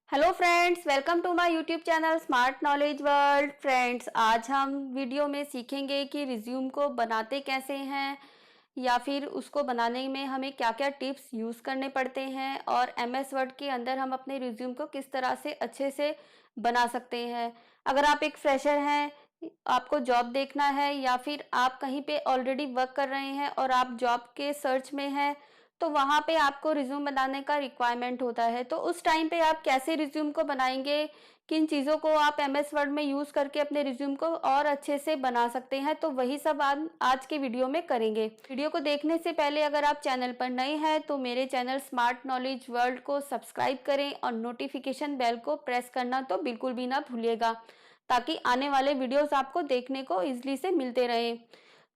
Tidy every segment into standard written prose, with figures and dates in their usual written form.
Hello friends, welcome to my YouTube channel smart knowledge world. Friends, आज हम video में सीखेंगे कि रिज्यूम को बनाते कैसे हैं या फिर उसको बनाने में हमें क्या क्या टिप्स यूज़ करने पड़ते हैं और एमएस वर्ड के अंदर हम अपने रिज्यूम को किस तरह से अच्छे से बना सकते हैं। अगर आप एक फ्रेशर हैं, आपको जॉब देखना है या फिर आप कहीं पे ऑलरेडी वर्क कर रहे हैं और आप जॉब के सर्च में हैं, तो वहाँ पे आपको रिज्यूम बनाने का रिक्वायरमेंट होता है। तो उस टाइम पे आप कैसे रिज्यूम को बनाएंगे, किन चीज़ों को आप एमएस वर्ड में यूज़ करके अपने रिज्यूम को और अच्छे से बना सकते हैं, तो वही सब आज के वीडियो में करेंगे। वीडियो को देखने से पहले अगर आप चैनल पर नए हैं तो मेरे चैनल स्मार्ट नॉलेज वर्ल्ड को सब्सक्राइब करें और नोटिफिकेशन बेल को प्रेस करना तो बिल्कुल भी ना भूलिएगा, ताकि आने वाले वीडियोस आपको देखने को ईजिली से मिलते रहें।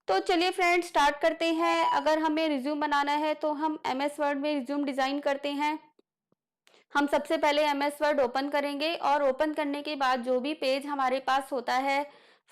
तो चलिए फ्रेंड्स, स्टार्ट करते हैं। अगर हमें रिज्यूम बनाना है तो हम एमएस वर्ड में रिज्यूम डिज़ाइन करते हैं। हम सबसे पहले एमएस वर्ड ओपन करेंगे और ओपन करने के बाद जो भी पेज हमारे पास होता है,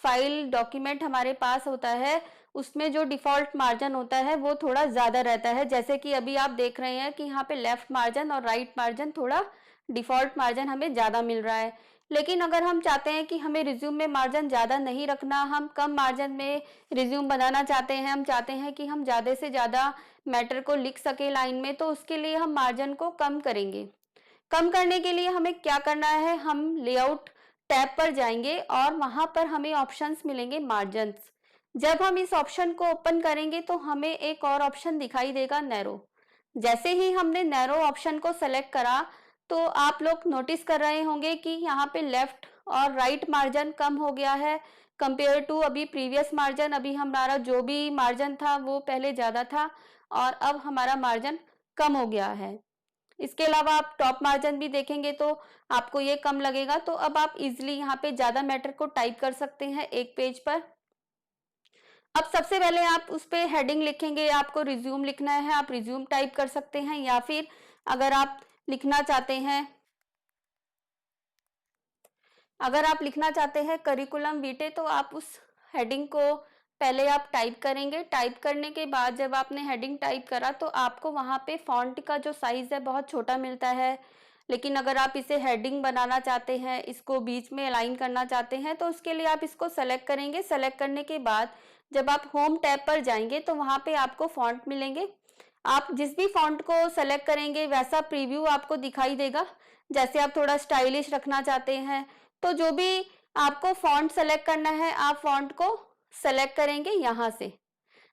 फाइल डॉक्यूमेंट हमारे पास होता है, उसमें जो डिफ़ॉल्ट मार्जिन होता है वो थोड़ा ज़्यादा रहता है। जैसे कि अभी आप देख रहे हैं कि यहाँ पे लेफ़्ट मार्जिन और राइट मार्जिन थोड़ा डिफ़ॉल्ट मार्जिन हमें ज़्यादा मिल रहा है। लेकिन अगर हम चाहते हैं कि हमें रिज्यूम में मार्जिन ज़्यादा नहीं रखना, हम कम मार्जिन में रिज्यूम बनाना चाहते हैं, हम चाहते हैं कि हम ज़्यादा से ज़्यादा मैटर को लिख सके लाइन में, तो उसके लिए हम मार्जिन को कम करेंगे। कम करने के लिए हमें क्या करना है, हम लेआउट टैब पर जाएंगे और वहां पर हमें ऑप्शंस मिलेंगे मार्जिन्स। जब हम इस ऑप्शन को ओपन करेंगे तो हमें एक और ऑप्शन दिखाई देगा, नैरो। जैसे ही हमने नैरो ऑप्शन को सेलेक्ट करा तो आप लोग नोटिस कर रहे होंगे कि यहाँ पे लेफ्ट और राइट मार्जिन कम हो गया है कंपेयर टू अभी प्रीवियस मार्जिन। अभी हमारा जो भी मार्जिन था वो पहले ज़्यादा था और अब हमारा मार्जिन कम हो गया है। इसके अलावा आप टॉप मार्जिन भी देखेंगे तो आपको ये कम लगेगा। तो अब आप इजिली यहाँ पे ज़्यादा मैटर को टाइप कर सकते हैं एक पेज पर। अब सबसे पहले आप उस पर हेडिंग लिखेंगे, आपको रिज्यूम लिखना है, आप रिज्यूम टाइप कर सकते हैं, या फिर अगर आप लिखना चाहते हैं करिकुलम वीटे, तो आप उस हेडिंग को पहले आप टाइप करेंगे। टाइप करने के बाद जब आपने हेडिंग टाइप करा तो आपको वहाँ पे फॉन्ट का जो साइज़ है बहुत छोटा मिलता है। लेकिन अगर आप इसे हेडिंग बनाना चाहते हैं, इसको बीच में अलाइन करना चाहते हैं, तो उसके लिए आप इसको सेलेक्ट करेंगे। सेलेक्ट करने के बाद जब आप होम टैब पर जाएंगे तो वहाँ पे आपको फॉन्ट मिलेंगे। आप जिस भी फॉन्ट को सेलेक्ट करेंगे वैसा प्रीव्यू आपको दिखाई देगा। जैसे आप थोड़ा स्टाइलिश रखना चाहते हैं तो जो भी आपको फॉन्ट सेलेक्ट करना है, आप फॉन्ट को सेलेक्ट करेंगे यहाँ से।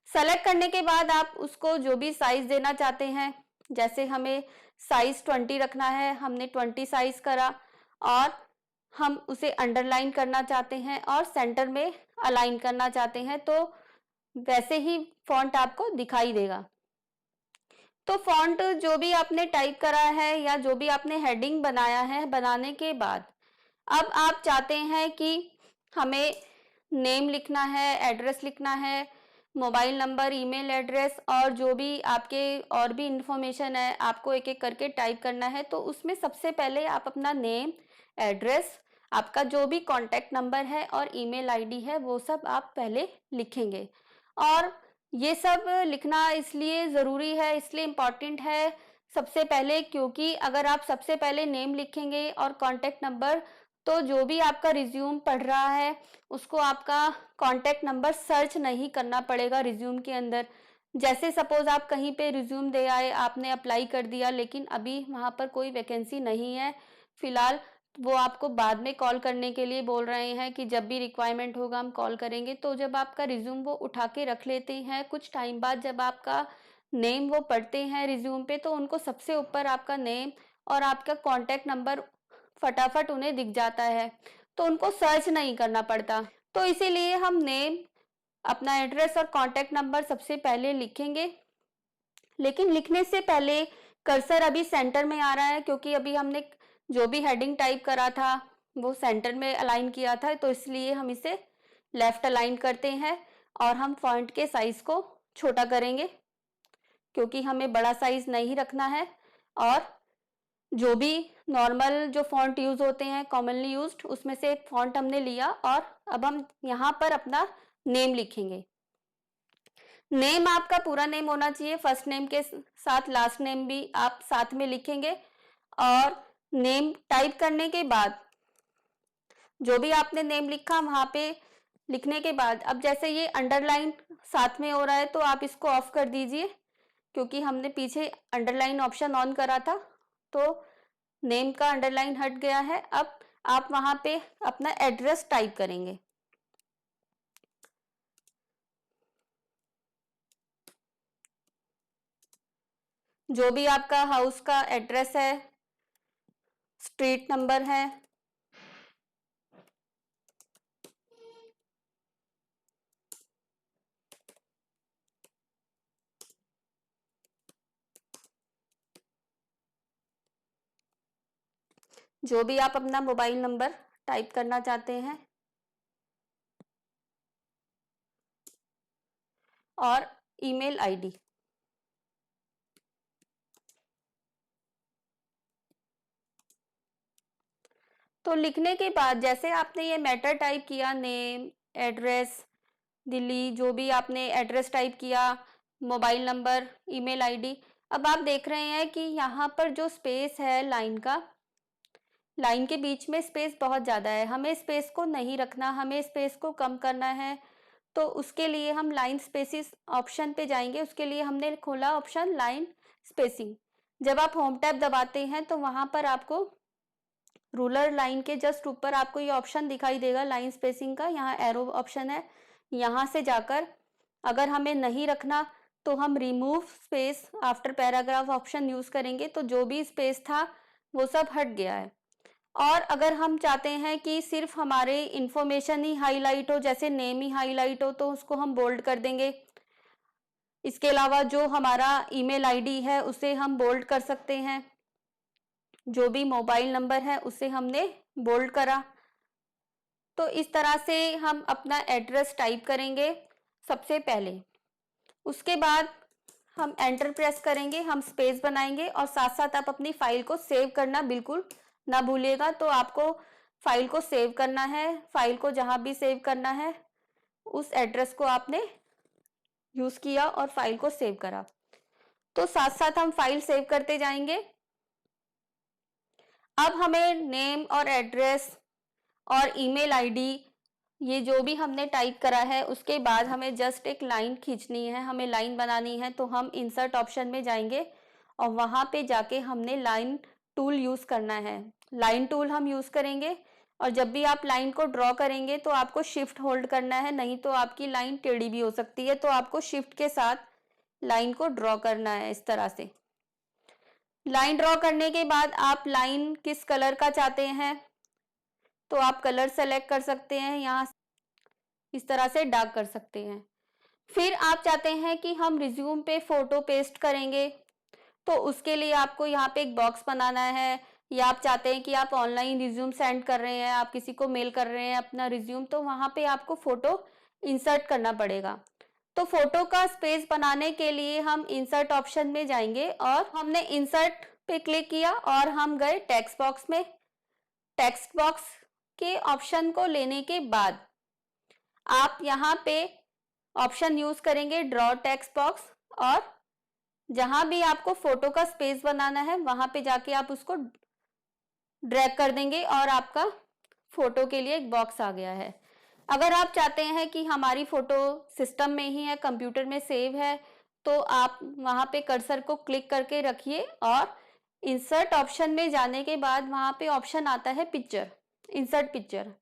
सेलेक्ट करने के बाद आप उसको जो भी साइज देना चाहते हैं, जैसे हमें साइज 20 रखना है, हमने 20 साइज करा और हम उसे अंडरलाइन करना चाहते हैं और सेंटर में अलाइन करना चाहते हैं, तो वैसे ही फॉन्ट आपको दिखाई देगा। तो फॉन्ट जो भी आपने टाइप करा है या जो भी आपने हेडिंग बनाया है, बनाने के बाद अब आप चाहते हैं कि हमें नेम लिखना है, एड्रेस लिखना है, मोबाइल नंबर, ईमेल एड्रेस और जो भी आपके और भी इंफॉर्मेशन है आपको एक एक करके टाइप करना है। तो उसमें सबसे पहले आप अपना नेम, एड्रेस, आपका जो भी कॉन्टैक्ट नंबर है और ईमेल आईडी है वो सब आप पहले लिखेंगे। और ये सब लिखना इसलिए ज़रूरी है, इसलिए इम्पॉर्टेंट है सबसे पहले, क्योंकि अगर आप सबसे पहले नेम लिखेंगे और कॉन्टैक्ट नंबर, तो जो भी आपका रिज्यूम पढ़ रहा है उसको आपका कॉन्टैक्ट नंबर सर्च नहीं करना पड़ेगा रिज्यूम के अंदर। जैसे सपोज आप कहीं पे रिज्यूम दे आए, आपने अप्लाई कर दिया, लेकिन अभी वहाँ पर कोई वैकेंसी नहीं है फिलहाल, वो आपको बाद में कॉल करने के लिए बोल रहे हैं कि जब भी रिक्वायरमेंट होगा हम कॉल करेंगे। तो जब आपका रिज्यूम वो उठा के रख लेते हैं, कुछ टाइम बाद जब आपका नेम वो पढ़ते हैं रिज्यूम पे, तो उनको सबसे ऊपर आपका नेम और आपका कॉन्टैक्ट नंबर फटाफट उन्हें दिख जाता है, तो उनको सर्च नहीं करना पड़ता। तो इसीलिए हम नेम, अपना एड्रेस और कॉन्टैक्ट नंबर सबसे पहले लिखेंगे। लेकिन लिखने से पहले कर्सर अभी सेंटर में आ रहा है, क्योंकि अभी हमने जो भी हेडिंग टाइप करा था वो सेंटर में अलाइन किया था, तो इसलिए हम इसे लेफ्ट अलाइन करते हैं और हम फॉन्ट के साइज को छोटा करेंगे, क्योंकि हमें बड़ा साइज नहीं रखना है। और जो भी नॉर्मल जो फॉन्ट यूज होते हैं, कॉमनली यूज्ड, उसमें से एक फॉन्ट हमने लिया और अब हम यहाँ पर अपना नेम लिखेंगे। नेम आपका पूरा नेम होना चाहिए, फर्स्ट नेम के साथ लास्ट नेम भी आप साथ में लिखेंगे। और नेम टाइप करने के बाद जो भी आपने नेम लिखा वहां पे लिखने के बाद अब जैसे ये अंडरलाइन साथ में हो रहा है तो आप इसको ऑफ कर दीजिए, क्योंकि हमने पीछे अंडरलाइन ऑप्शन ऑन करा था तो नेम का अंडरलाइन हट गया है। अब आप वहां पे अपना एड्रेस टाइप करेंगे। जो भी आपका हाउस का एड्रेस है, स्ट्रीट नंबर है, जो भी आप अपना मोबाइल नंबर टाइप करना चाहते हैं और ईमेल आईडी। तो लिखने के बाद जैसे आपने ये मैटर टाइप किया, नेम, एड्रेस, दिल्ली, जो भी आपने एड्रेस टाइप किया, मोबाइल नंबर, ईमेल आईडी, अब आप देख रहे हैं कि यहाँ पर जो स्पेस है लाइन का, लाइन के बीच में स्पेस बहुत ज़्यादा है। हमें स्पेस को नहीं रखना, हमें स्पेस को कम करना है। तो उसके लिए हम लाइन स्पेसिस ऑप्शन पे जाएंगे। उसके लिए हमने खोला ऑप्शन लाइन स्पेसिंग। जब आप होम टैब दबाते हैं तो वहां पर आपको रूलर लाइन के जस्ट ऊपर आपको ये ऑप्शन दिखाई देगा लाइन स्पेसिंग का, यहाँ एरो ऑप्शन है। यहाँ से जाकर अगर हमें नहीं रखना तो हम remove space after paragraph option use करेंगे, तो जो भी स्पेस था वो सब हट गया है। और अगर हम चाहते हैं कि सिर्फ हमारे इंफॉर्मेशन ही हाईलाइट हो, जैसे नेम ही हाईलाइट हो, तो उसको हम बोल्ड कर देंगे। इसके अलावा जो हमारा ईमेल आईडी है उसे हम बोल्ड कर सकते हैं। जो भी मोबाइल नंबर है उसे हमने बोल्ड करा। तो इस तरह से हम अपना एड्रेस टाइप करेंगे सबसे पहले। उसके बाद हम एंटर प्रेस करेंगे, हम स्पेस बनाएंगे और साथ साथ आप अपनी फाइल को सेव करना बिल्कुल ना भूलिएगा। तो आपको फाइल को सेव करना है, फाइल को जहां भी सेव करना है उस एड्रेस को आपने यूज किया और फाइल को सेव करा। तो साथ साथ हम फाइल सेव करते जाएंगे। अब हमें नेम और एड्रेस और ईमेल आईडी ये जो भी हमने टाइप करा है उसके बाद हमें जस्ट एक लाइन खींचनी है, हमें लाइन बनानी है। तो हम इंसर्ट ऑप्शन में जाएंगे और वहां पे जाके हमने लाइन टूल यूज करना है। लाइन टूल हम यूज करेंगे और जब भी आप लाइन को ड्रॉ करेंगे तो आपको शिफ्ट होल्ड करना है, नहीं तो आपकी लाइन टेढ़ी भी हो सकती है। तो आपको शिफ्ट के साथ लाइन को ड्रॉ करना है इस तरह से। लाइन ड्रॉ करने के बाद आप लाइन किस कलर का चाहते हैं तो आप कलर सेलेक्ट कर सकते हैं, यहाँ इस तरह से डार्क कर सकते हैं। फिर आप चाहते हैं कि हम रिज्यूम पे फोटो पेस्ट करेंगे तो उसके लिए आपको यहाँ पे एक बॉक्स बनाना है, या आप चाहते हैं कि आप ऑनलाइन रिज्यूम सेंड कर रहे हैं, आप किसी को मेल कर रहे हैं अपना रिज्यूम, तो वहां पे आपको फोटो इंसर्ट करना पड़ेगा। तो फोटो का स्पेस बनाने के लिए हम इंसर्ट ऑप्शन में जाएंगे और हमने इंसर्ट पे क्लिक किया और हम गए टेक्स्ट बॉक्स में। टेक्स्ट बॉक्स के ऑप्शन को लेने के बाद आप यहाँ पे ऑप्शन यूज करेंगे ड्रॉ टेक्स्ट बॉक्स, और जहां भी आपको फोटो का स्पेस बनाना है वहां पे जाके आप उसको ड्रैग कर देंगे और आपका फोटो के लिए एक बॉक्स आ गया है। अगर आप चाहते हैं कि हमारी फोटो सिस्टम में ही है, कंप्यूटर में सेव है, तो आप वहां पे कर्सर को क्लिक करके रखिए और इंसर्ट ऑप्शन में जाने के बाद वहां पे ऑप्शन आता है picture, insert picture.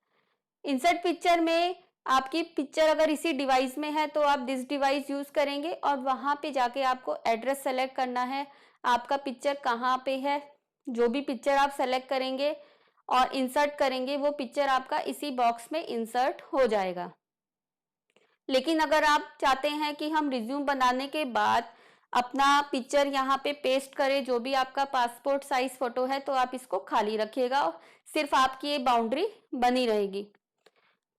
Insert picture में आपकी पिक्चर अगर इसी डिवाइस में है तो आप दिस डिवाइस यूज करेंगे और वहां पे जाके आपको एड्रेस सेलेक्ट करना है, आपका पिक्चर कहाँ पे है। जो भी पिक्चर आप सेलेक्ट करेंगे और इंसर्ट करेंगे वो पिक्चर आपका इसी बॉक्स में इंसर्ट हो जाएगा। लेकिन अगर आप चाहते हैं कि हम रिज्यूम बनाने के बाद अपना पिक्चर यहाँ पे पेस्ट करें, जो भी आपका पासपोर्ट साइज फोटो है, तो आप इसको खाली रखिएगा और सिर्फ आपकी ये बाउंड्री बनी रहेगी।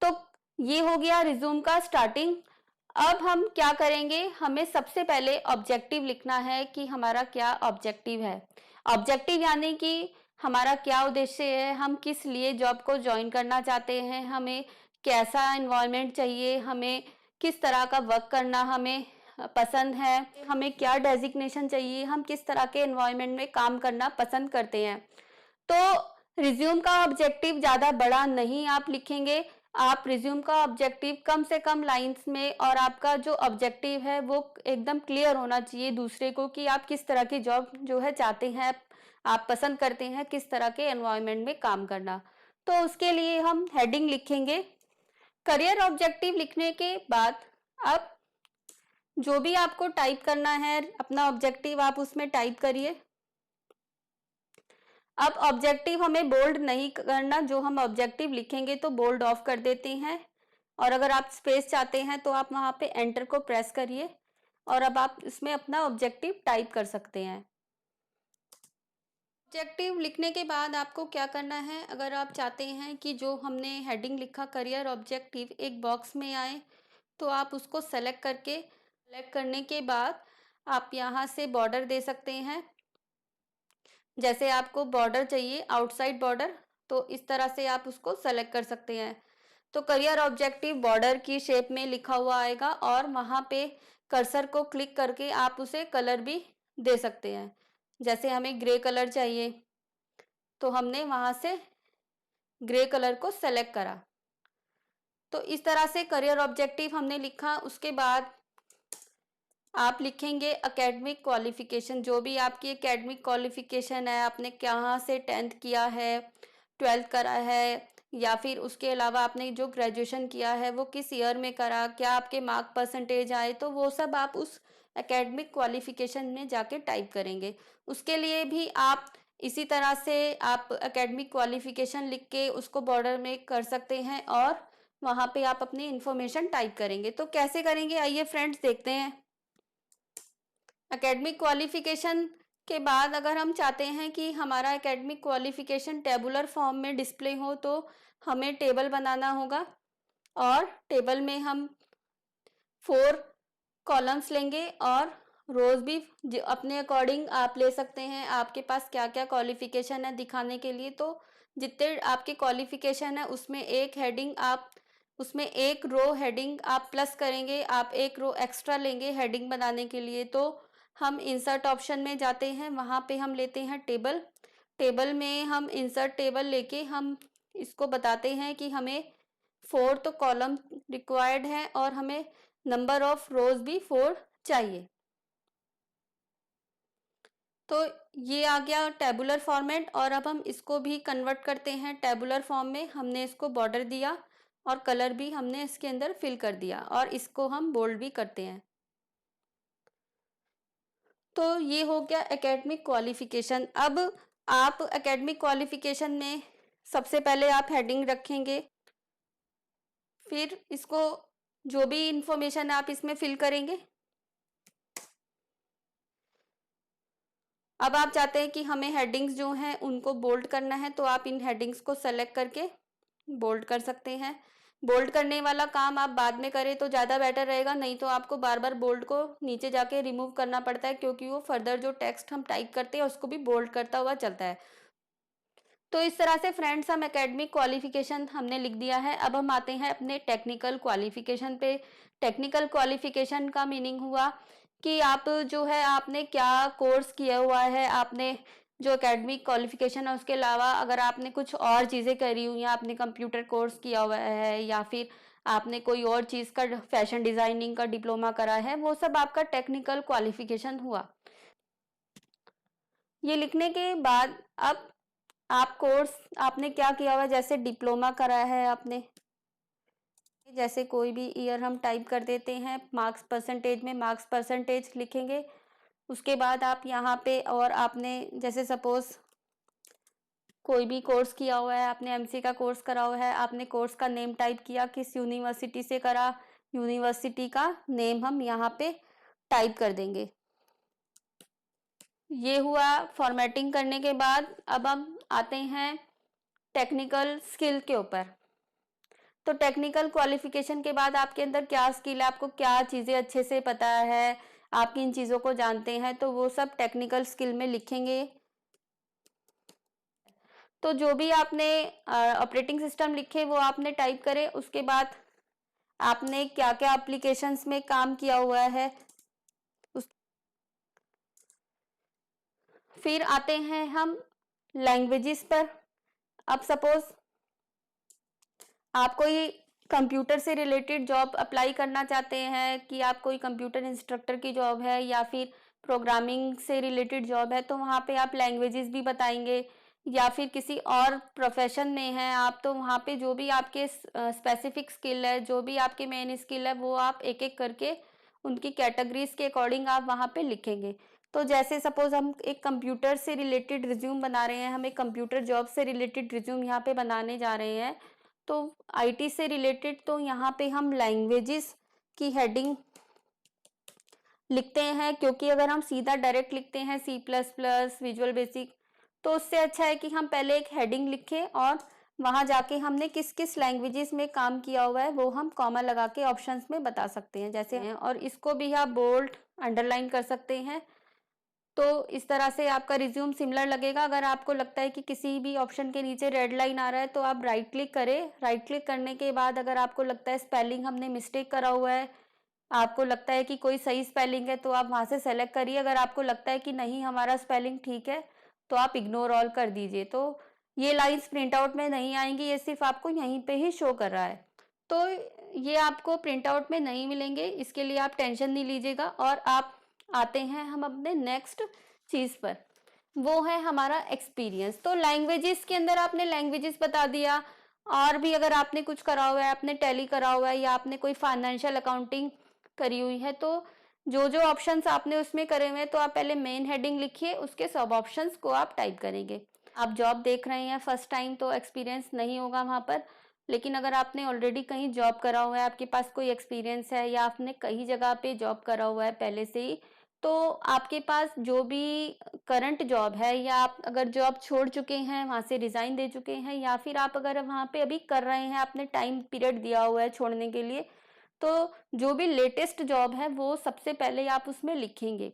तो ये हो गया रिज्यूम का स्टार्टिंग। अब हम क्या करेंगे, हमें सबसे पहले ऑब्जेक्टिव लिखना है कि हमारा क्या ऑब्जेक्टिव है। ऑब्जेक्टिव यानी कि हमारा क्या उद्देश्य है, हम किस लिए जॉब को ज्वाइन करना चाहते हैं, हमें कैसा एनवायरनमेंट चाहिए, हमें किस तरह का वर्क करना हमें पसंद है, हमें क्या डेजिग्नेशन चाहिए, हम किस तरह के एनवायरनमेंट में काम करना पसंद करते हैं। तो रिज्यूम का ऑब्जेक्टिव ज़्यादा बड़ा नहीं आप लिखेंगे, आप रिज्यूम का ऑब्जेक्टिव कम से कम लाइंस में, और आपका जो ऑब्जेक्टिव है वो एकदम क्लियर होना चाहिए दूसरे को कि आप किस तरह की जॉब जो है चाहते हैं, आप पसंद करते हैं किस तरह के एनवायरनमेंट में काम करना। तो उसके लिए हम हेडिंग लिखेंगे। करियर ऑब्जेक्टिव लिखने के बाद अब जो भी आपको टाइप करना है अपना ऑब्जेक्टिव आप उसमें टाइप करिए। अब ऑब्जेक्टिव हमें बोल्ड नहीं करना, जो हम ऑब्जेक्टिव लिखेंगे तो बोल्ड ऑफ कर देते हैं, और अगर आप स्पेस चाहते हैं तो आप वहां पे एंटर को प्रेस करिए और अब आप इसमें अपना ऑब्जेक्टिव टाइप कर सकते हैं। ऑब्जेक्टिव लिखने के बाद आपको क्या करना है, अगर आप चाहते हैं कि जो हमने हेडिंग लिखा करियर ऑब्जेक्टिव एक बॉक्स में आए, तो आप उसको सेलेक्ट करने के बाद आप यहाँ से बॉर्डर दे सकते हैं। जैसे आपको बॉर्डर चाहिए आउटसाइड बॉर्डर, तो इस तरह से आप उसको सेलेक्ट कर सकते हैं। तो करियर ऑब्जेक्टिव बॉर्डर की शेप में लिखा हुआ आएगा और वहाँ पे कर्सर को क्लिक करके आप उसे कलर भी दे सकते हैं। जैसे हमें ग्रे कलर चाहिए तो हमने वहाँ से ग्रे कलर को सेलेक्ट करा। तो इस तरह से करियर ऑब्जेक्टिव हमने लिखा। उसके बाद आप लिखेंगे एकेडमिक क्वालिफिकेशन, जो भी आपकी एकेडमिक क्वालिफिकेशन है, आपने कहाँ से 10th किया है, 12th करा है, या फिर उसके अलावा आपने जो ग्रेजुएशन किया है वो किस ईयर में करा, क्या आपके मार्क परसेंटेज आए, तो वो सब आप उस एकेडमिक क्वालिफिकेशन में जाके टाइप करेंगे। उसके लिए भी आप इसी तरह से आप एकेडमिक क्वालिफिकेशन लिख के उसको बॉर्डर में कर सकते हैं और वहाँ पे आप अपनी इंफॉर्मेशन टाइप करेंगे। तो कैसे करेंगे आइए फ्रेंड्स देखते हैं। एकेडमिक क्वालिफिकेशन के बाद अगर हम चाहते हैं कि हमारा एकेडमिक क्वालिफिकेशन टेबुलर फॉर्म में डिस्प्ले हो, तो हमें टेबल बनाना होगा और टेबल में हम 4 कॉलम्स लेंगे और रोज भी अपने अकॉर्डिंग आप ले सकते हैं। आपके पास क्या क्या क्वालिफिकेशन है दिखाने के लिए, तो जितने आपके क्वालिफिकेशन है उसमें एक हेडिंग आप उसमें एक रो हेडिंग आप प्लस करेंगे, आप एक रो एक्स्ट्रा लेंगे हेडिंग बनाने के लिए। तो हम इंसर्ट ऑप्शन में जाते हैं, वहाँ पे हम लेते हैं टेबल। टेबल में हम इंसर्ट टेबल लेके हम इसको बताते हैं कि हमें 4 तो कॉलम रिक्वायर्ड है और हमें नंबर ऑफ रोज भी 4 चाहिए। तो ये आ गया टेबुलर फॉर्मेट, और अब हम इसको भी कन्वर्ट करते हैं टेबुलर फॉर्म में। हमने इसको बॉर्डर दिया और कलर भी हमने इसके अंदर फिल कर दिया और इसको हम बोल्ड भी करते हैं। तो ये हो गया एकेडमिक क्वालिफिकेशन। अब आप एकेडमिक क्वालिफिकेशन में सबसे पहले आप हेडिंग रखेंगे, फिर इसको जो भी इंफॉर्मेशन आप इसमें फिल करेंगे। अब आप चाहते हैं कि हमें हेडिंग्स जो हैं उनको बोल्ड करना है, तो आप इन हेडिंग्स को सेलेक्ट करके बोल्ड कर सकते हैं। बोल्ड करने वाला काम आप बाद में करें तो ज़्यादा बेटर रहेगा, नहीं तो आपको बार बार बोल्ड को नीचे जाके रिमूव करना पड़ता है, क्योंकि वो फर्दर जो टेक्स्ट हम टाइप करते हैं उसको भी बोल्ड करता हुआ चलता है। तो इस तरह से फ्रेंड्स हम एकेडमिक क्वालिफिकेशन हमने लिख दिया है। अब हम आते हैं अपने टेक्निकल क्वालिफिकेशन पे। टेक्निकल क्वालिफिकेशन का मीनिंग हुआ कि आप जो है आपने क्या कोर्स किया हुआ है, आपने जो एकेडमिक क्वालिफिकेशन है उसके अलावा अगर आपने कुछ और चीज़ें करी हुई हैं, आपने कंप्यूटर कोर्स किया हुआ है या फिर आपने कोई और चीज़ का फैशन डिज़ाइनिंग का डिप्लोमा करा है, वो सब आपका टेक्निकल क्वालिफिकेशन हुआ। ये लिखने के बाद अब आप कोर्स आपने क्या किया हुआ है, जैसे डिप्लोमा करा है आपने, जैसे कोई भी ईयर हम टाइप कर देते हैं, मार्क्स परसेंटेज में मार्क्स परसेंटेज लिखेंगे। उसके बाद आप यहाँ पे और आपने जैसे सपोज कोई भी कोर्स किया हुआ है, आपने एमसी का कोर्स करा हुआ है, आपने कोर्स का नेम टाइप किया, किस यूनिवर्सिटी से करा, यूनिवर्सिटी का नेम हम यहाँ पे टाइप कर देंगे। ये हुआ फॉर्मेटिंग करने के बाद। अब हम आते हैं टेक्निकल स्किल के ऊपर। तो टेक्निकल क्वालिफिकेशन के बाद आपके अंदर क्या स्किल है, आपको क्या चीज़ें अच्छे से पता है, आप किन चीज़ों को जानते हैं, तो वो सब टेक्निकल स्किल में लिखेंगे। तो जो भी आपने ऑपरेटिंग सिस्टम लिखे वो आपने टाइप करे। उसके बाद आपने क्या क्या एप्लीकेशंस में काम किया हुआ है उस फिर आते हैं हम लैंग्वेजेस पर, अब सपोज आप कोई कंप्यूटर से रिलेटेड जॉब अप्लाई करना चाहते हैं कि आप कोई कंप्यूटर इंस्ट्रक्टर की जॉब है या फिर प्रोग्रामिंग से रिलेटेड जॉब है, तो वहाँ पे आप लैंग्वेजेस भी बताएंगे। या फिर किसी और प्रोफेशन में हैं आप, तो वहाँ पे जो भी आपके स्पेसिफिक स्किल है, जो भी आपके मेन स्किल है, वो आप एक एक करके उनकी कैटेगरीज के अकॉर्डिंग आप वहाँ पे लिखेंगे। तो जैसे सपोज हम एक कंप्यूटर से रिलेटेड रिज्यूम बना रहे हैं, हम एक कंप्यूटर जॉब से रिलेटेड रिज्यूम यहाँ पे बनाने जा रहे हैं, तो आईटी से रिलेटेड, तो यहाँ पे हम लैंग्वेजेस की हेडिंग लिखते हैं, क्योंकि अगर हम सीधा डायरेक्ट लिखते हैं C++, विजुअल बेसिक, तो उससे अच्छा है कि हम पहले एक हेडिंग लिखें और वहां जाके हमने किस किस लैंग्वेजेस में काम किया हुआ है वो हम कॉमा लगा के ऑप्शंस में बता सकते हैं जैसे हैं। और इसको भी आप बोल्ड अंडरलाइन कर सकते हैं। तो इस तरह से आपका रिज्यूम सिमिलर लगेगा। अगर आपको लगता है कि किसी भी ऑप्शन के नीचे रेड लाइन आ रहा है तो आप राइट क्लिक करें। राइट क्लिक करने के बाद अगर आपको लगता है स्पेलिंग हमने मिस्टेक करा हुआ है, आपको लगता है कि कोई सही स्पेलिंग है, तो आप वहां से सेलेक्ट करिए। अगर आपको लगता है कि नहीं हमारा स्पेलिंग ठीक है तो आप इग्नोर ऑल कर दीजिए। तो ये लाइंस प्रिंट आउट में नहीं आएंगी, ये सिर्फ आपको यहीं पे ही शो कर रहा है। तो ये आपको प्रिंट आउट में नहीं मिलेंगे, इसके लिए आप टेंशन नहीं लीजिएगा। और आप आते हैं हम अपने नेक्स्ट चीज पर, वो है हमारा एक्सपीरियंस। तो लैंग्वेजेस के अंदर आपने लैंग्वेजेस बता दिया, और भी अगर आपने कुछ करा हुआ है, आपने टैली करा हुआ है या आपने कोई फाइनेंशियल अकाउंटिंग करी हुई है, तो जो जो ऑप्शंस आपने उसमें करे हुए हैं, तो आप पहले मेन हेडिंग लिखिए, उसके सब ऑप्शंस को आप टाइप करेंगे। आप जॉब देख रहे हैं फर्स्ट टाइम तो एक्सपीरियंस नहीं होगा वहां पर, लेकिन अगर आपने ऑलरेडी कहीं जॉब करा हुआ है, आपके पास कोई एक्सपीरियंस है या आपने कई जगह पे जॉब करा हुआ है पहले से ही, तो आपके पास जो भी करंट जॉब है, या आप अगर जॉब छोड़ चुके हैं, वहां से रिजाइन दे चुके हैं, या फिर आप अगर वहां पे अभी कर रहे हैं, आपने टाइम पीरियड दिया हुआ है छोड़ने के लिए, तो जो भी लेटेस्ट जॉब है वो सबसे पहले आप उसमें लिखेंगे।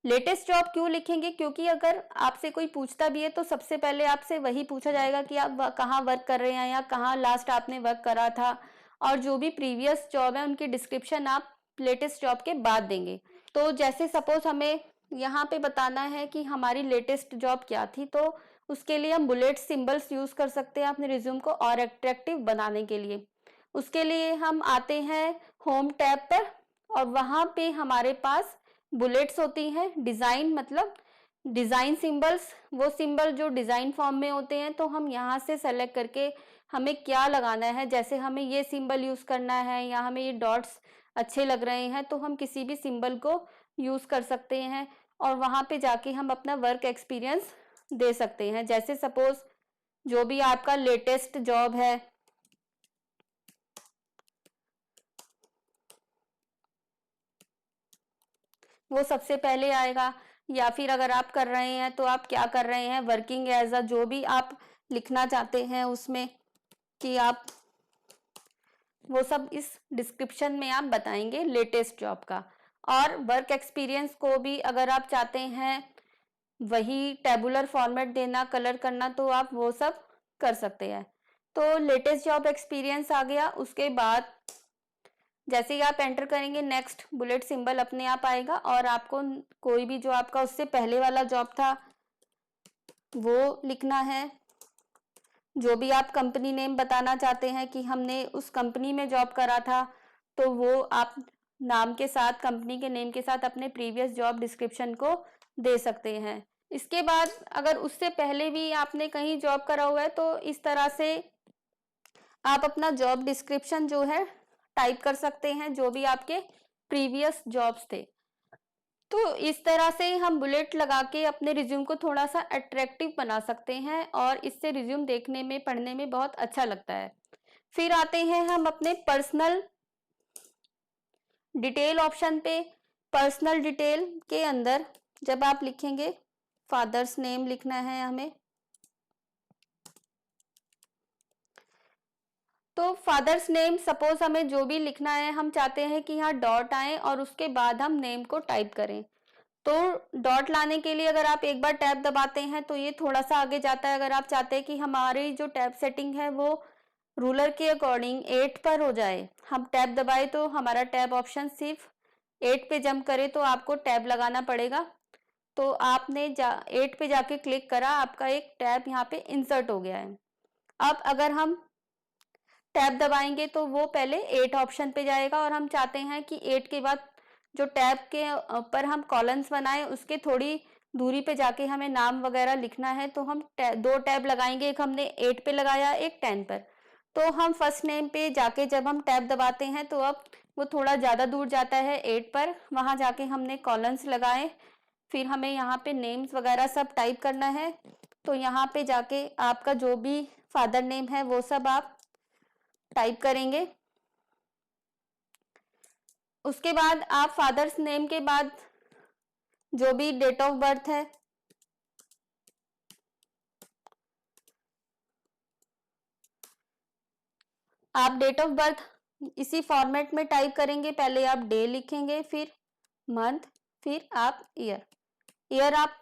लेटेस्ट जॉब क्यों लिखेंगे? क्योंकि अगर आपसे कोई पूछता भी है तो सबसे पहले आपसे वही पूछा जाएगा कि आप कहाँ वर्क कर रहे हैं या कहाँ लास्ट आपने वर्क करा था। और जो भी प्रीवियस जॉब है उनकी डिस्क्रिप्शन आप लेटेस्ट जॉब के बाद देंगे। तो जैसे सपोज हमें यहाँ पे बताना है कि हमारी लेटेस्ट जॉब क्या थी, तो उसके लिए हम बुलेट सिंबल्स यूज कर सकते हैं अपने रिज्यूम को और अट्रैक्टिव बनाने के लिए। उसके लिए हम आते हैं होम टैब पर, और वहां पे हमारे पास बुलेट्स होती हैं। डिजाइन मतलब डिजाइन सिंबल्स, वो सिंबल जो डिजाइन फॉर्म में होते हैं, तो हम यहाँ से सेलेक्ट करके हमें क्या लगाना है, जैसे हमें ये सिंबल यूज करना है या हमें ये डॉट्स अच्छे लग रहे हैं, तो हम किसी भी सिंबल को यूज कर सकते हैं और वहां पे जाके हम अपना वर्क एक्सपीरियंस दे सकते हैं। जैसे सपोज जो भी आपका लेटेस्ट जॉब है, वो सबसे पहले आएगा। या फिर अगर आप कर रहे हैं तो आप क्या कर रहे हैं, वर्किंग एज अ, जो भी आप लिखना चाहते हैं उसमें कि आप वो सब इस डिस्क्रिप्शन में आप बताएंगे लेटेस्ट जॉब का। और वर्क एक्सपीरियंस को भी अगर आप चाहते हैं वही टेबुलर फॉर्मेट देना, कलर करना, तो आप वो सब कर सकते हैं। तो लेटेस्ट जॉब एक्सपीरियंस आ गया। उसके बाद जैसे ही आप एंटर करेंगे नेक्स्ट बुलेट सिंबल अपने आप आएगा और आपको कोई भी जो आपका उससे पहले वाला जॉब था वो लिखना है। जो भी आप कंपनी नेम बताना चाहते हैं कि हमने उस कंपनी में जॉब करा था, तो वो आप नाम के साथ, कंपनी के नेम के साथ अपने प्रीवियस जॉब डिस्क्रिप्शन को दे सकते हैं। इसके बाद अगर उससे पहले भी आपने कहीं जॉब करा हुआ है तो इस तरह से आप अपना जॉब डिस्क्रिप्शन जो है टाइप कर सकते हैं, जो भी आपके प्रीवियस जॉब्स थे। तो इस तरह से हम बुलेट लगा के अपने रिज्यूम को थोड़ा सा अट्रैक्टिव बना सकते हैं और इससे रिज्यूम देखने में, पढ़ने में बहुत अच्छा लगता है। फिर आते हैं हम अपने पर्सनल डिटेल ऑप्शन पे। पर्सनल डिटेल के अंदर जब आप लिखेंगे, फादर्स नेम लिखना है हमें, तो फादर्स नेम सपोज हमें जो भी लिखना है, हम चाहते हैं कि यहाँ डॉट आए और उसके बाद हम नेम को टाइप करें। तो डॉट लाने के लिए अगर आप एक बार टैब दबाते हैं तो ये थोड़ा सा आगे जाता है। अगर आप चाहते हैं कि हमारी जो टैब सेटिंग है वो रूलर के अकॉर्डिंग 8 पर हो जाए, हम टैब दबाए तो हमारा टैब ऑप्शन सिर्फ 8 पे जंप करे, तो आपको टैब लगाना पड़ेगा। तो आपने 8 पे जाके क्लिक करा, आपका एक टैब यहाँ पे इंसर्ट हो गया है। अब अगर हम टैब दबाएंगे तो वो पहले 8 ऑप्शन पे जाएगा, और हम चाहते हैं कि 8 के बाद जो टैब के ऊपर हम कॉलम्स बनाए उसके थोड़ी दूरी पे जाके हमें नाम वगैरह लिखना है। तो हम 2 टैब लगाएंगे, एक हमने 8 पे लगाया, एक 10 पर। तो हम फर्स्ट नेम पे जाके जब हम टैब दबाते हैं तो अब वो थोड़ा ज़्यादा दूर जाता है 8 पर, वहाँ जाके हमने कॉलम्स लगाए, फिर हमें यहाँ पे नेम्स वगैरह सब टाइप करना है। तो यहाँ पे जाके आपका जो भी फादर नेम है वो सब आप टाइप करेंगे। उसके बाद आप फादर्स नेम के बाद जो भी डेट ऑफ बर्थ है आप डेट ऑफ बर्थ इसी फॉर्मेट में टाइप करेंगे। पहले आप डे लिखेंगे, फिर मंथ, फिर आप ईयर। ईयर आप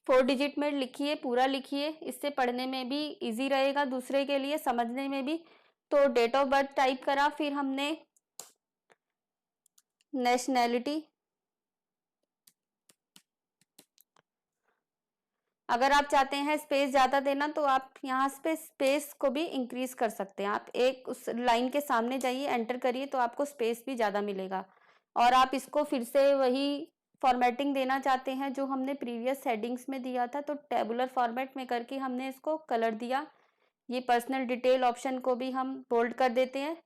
4 डिजिट में लिखिए, पूरा लिखिए, इससे पढ़ने में भी इजी रहेगा, दूसरे के लिए समझने में भी। तो डेट ऑफ बर्थ टाइप करा, फिर हमने नेशनैलिटी। अगर आप चाहते हैं स्पेस ज़्यादा देना तो आप यहाँ पे स्पेस को भी इंक्रीज कर सकते हैं। आप एक उस लाइन के सामने जाइए, एंटर करिए, तो आपको स्पेस भी ज़्यादा मिलेगा। और आप इसको फिर से वही फॉर्मेटिंग देना चाहते हैं जो हमने प्रीवियस हेडिंग्स में दिया था, तो टेबुलर फॉर्मेट में करके हमने इसको कलर दिया। ये पर्सनल डिटेल ऑप्शन को भी हम बोल्ड कर देते हैं,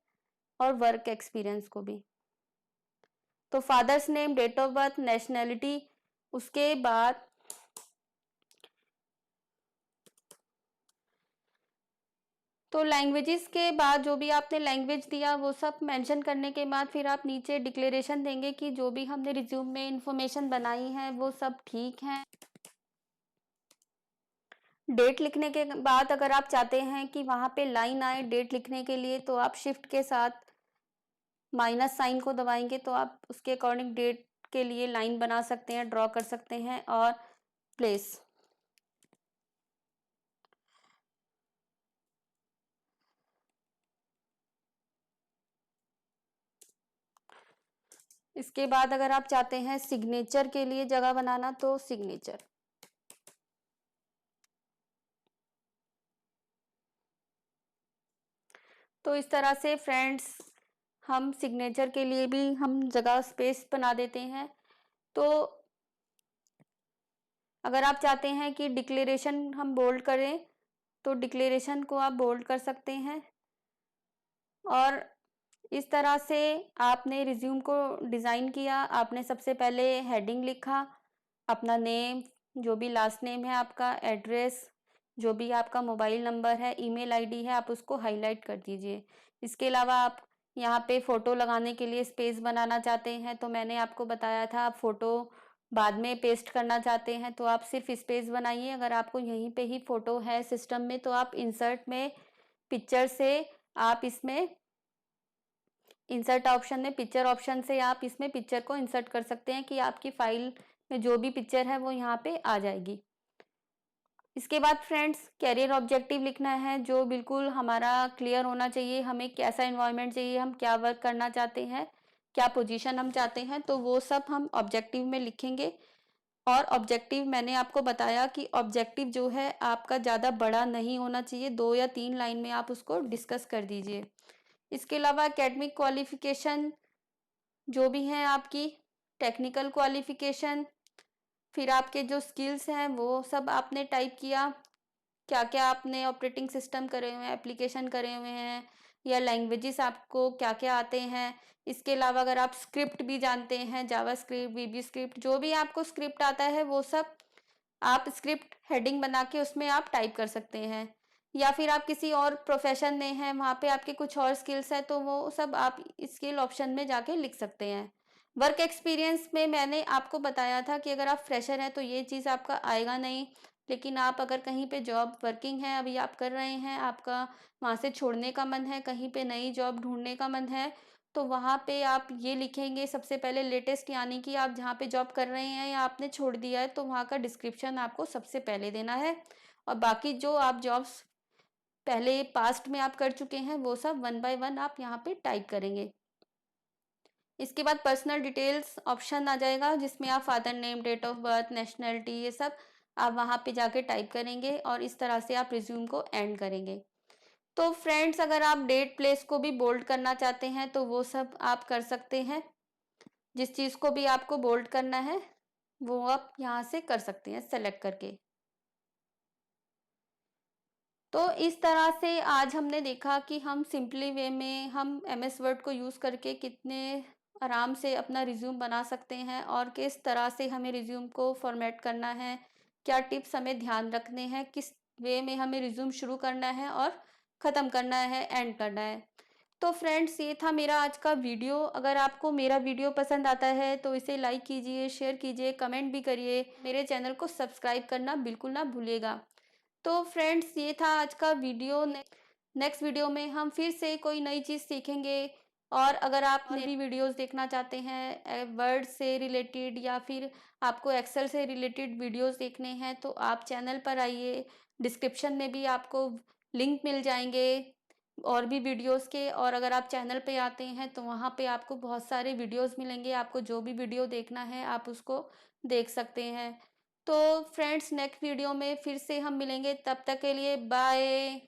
और वर्क एक्सपीरियंस को भी। तो father's name, date of birth, nationality, उसके बाद तो लैंग्वेजेस के बाद जो भी आपने लैंग्वेज दिया वो सब मेंशन करने के बाद फिर आप नीचे डिक्लेरेशन देंगे कि जो भी हमने रिज्यूम में इंफॉर्मेशन बनाई है वो सब ठीक है। डेट लिखने के बाद अगर आप चाहते हैं कि वहाँ पे लाइन आए डेट लिखने के लिए, तो आप शिफ्ट के साथ माइनस साइन को दबाएंगे, तो आप उसके अकॉर्डिंग डेट के लिए लाइन बना सकते हैं, ड्रॉ कर सकते हैं। और प्लेस, इसके बाद अगर आप चाहते हैं सिग्नेचर के लिए जगह बनाना तो सिग्नेचर। तो इस तरह से फ्रेंड्स हम सिग्नेचर के लिए भी हम जगह स्पेस बना देते हैं। तो अगर आप चाहते हैं कि डिक्लेरेशन हम बोल्ड करें तो डिक्लेरेशन को आप बोल्ड कर सकते हैं। और इस तरह से आपने रिज्यूम को डिज़ाइन किया। आपने सबसे पहले हेडिंग लिखा, अपना नेम, जो भी लास्ट नेम है आपका, एड्रेस, जो भी आपका मोबाइल नंबर है, ईमेल आईडी है, आप उसको हाईलाइट कर दीजिए। इसके अलावा आप यहाँ पे फ़ोटो लगाने के लिए स्पेस बनाना चाहते हैं, तो मैंने आपको बताया था आप फ़ोटो बाद में पेस्ट करना चाहते हैं तो आप सिर्फ स्पेस बनाइए। अगर आपको यहीं पे ही फ़ोटो है सिस्टम में तो आप इंसर्ट में पिक्चर से आप इसमें इंसर्ट ऑप्शन में पिक्चर ऑप्शन से आप इसमें पिक्चर को इंसर्ट कर सकते हैं कि आपकी फाइल में जो भी पिक्चर है वो यहाँ पे आ जाएगी। इसके बाद फ्रेंड्स कैरियर ऑब्जेक्टिव लिखना है, जो बिल्कुल हमारा क्लियर होना चाहिए। हमें कैसा इन्वायरमेंट चाहिए, हम क्या वर्क करना चाहते हैं, क्या पोजीशन हम चाहते हैं, तो वो सब हम ऑब्जेक्टिव में लिखेंगे। और ऑब्जेक्टिव मैंने आपको बताया कि ऑब्जेक्टिव जो है आपका ज़्यादा बड़ा नहीं होना चाहिए, 2 या 3 लाइन में आप उसको डिस्कस कर दीजिए। इसके अलावा एकेडमिक क्वालिफिकेशन जो भी हैं आपकी, टेक्निकल क्वालिफिकेशन, फिर आपके जो स्किल्स हैं वो सब आपने टाइप किया। क्या क्या आपने ऑपरेटिंग सिस्टम करे हुए हैं, एप्लीकेशन करे हुए हैं, या लैंग्वेजेस आपको क्या क्या आते हैं। इसके अलावा अगर आप स्क्रिप्ट भी जानते हैं, जावा स्क्रिप्ट, वीबी स्क्रिप्ट, जो भी आपको स्क्रिप्ट आता है वो सब आप स्क्रिप्ट हेडिंग बना के उसमें आप टाइप कर सकते हैं। या फिर आप किसी और प्रोफेशन में हैं, वहाँ पे आपके कुछ और स्किल्स हैं, तो वो सब आप स्किल ऑप्शन में जाके लिख सकते हैं। वर्क एक्सपीरियंस में मैंने आपको बताया था कि अगर आप फ्रेशर हैं तो ये चीज़ आपका आएगा नहीं, लेकिन आप अगर कहीं पे जॉब वर्किंग है, अभी आप कर रहे हैं, आपका वहाँ से छोड़ने का मन है, कहीं पे नई जॉब ढूंढने का मन है, तो वहाँ पे आप ये लिखेंगे सबसे पहले लेटेस्ट, यानी कि आप जहाँ पे जॉब कर रहे हैं या आपने छोड़ दिया है तो वहाँ का डिस्क्रिप्शन आपको सबसे पहले देना है। और बाकी जो आप जॉब्स पहले पास्ट में आप कर चुके हैं वो सब वन बाय वन आप यहाँ पे टाइप करेंगे। इसके बाद पर्सनल डिटेल्स ऑप्शन आ जाएगा, जिसमें आप father name, date of birth, nationality, ये सब आप वहाँ पे जाके टाइप करेंगे और इस तरह से आप रिज्यूम को एंड करेंगे। तो फ्रेंड्स, अगर आप डेट प्लेस को भी बोल्ड करना चाहते हैं तो वो सब आप कर सकते हैं। जिस चीज़ को भी आपको बोल्ड करना है वो आप यहाँ से कर सकते हैं सेलेक्ट करके। तो इस तरह से आज हमने देखा कि हम सिंपली वे में हम एमएस वर्ड को यूज़ करके कितने आराम से अपना रिज्यूम बना सकते हैं और किस तरह से हमें रिज्यूम को फॉर्मेट करना है, क्या टिप्स हमें ध्यान रखने हैं, किस वे में हमें रिज्यूम शुरू करना है और ख़त्म करना है, एंड करना है। तो फ्रेंड्स, ये था मेरा आज का वीडियो। अगर आपको मेरा वीडियो पसंद आता है तो इसे लाइक कीजिए, शेयर कीजिए, कमेंट भी करिए। मेरे चैनल को सब्सक्राइब करना बिल्कुल ना भूलिएगा। तो फ्रेंड्स, ये था आज का वीडियो। नेक्स्ट वीडियो में हम फिर से कोई नई चीज़ सीखेंगे। और अगर आप मेरी वीडियोस देखना चाहते हैं वर्ड से रिलेटेड या फिर आपको एक्सेल से रिलेटेड वीडियोस देखने हैं तो आप चैनल पर आइए। डिस्क्रिप्शन में भी आपको लिंक मिल जाएंगे और भी वीडियोस के। और अगर आप चैनल पे आते हैं तो वहाँ पे आपको बहुत सारे वीडियोस मिलेंगे। आपको जो भी वीडियो देखना है आप उसको देख सकते हैं। तो फ्रेंड्स, नेक्स्ट वीडियो में फिर से हम मिलेंगे, तब तक के लिए बाय।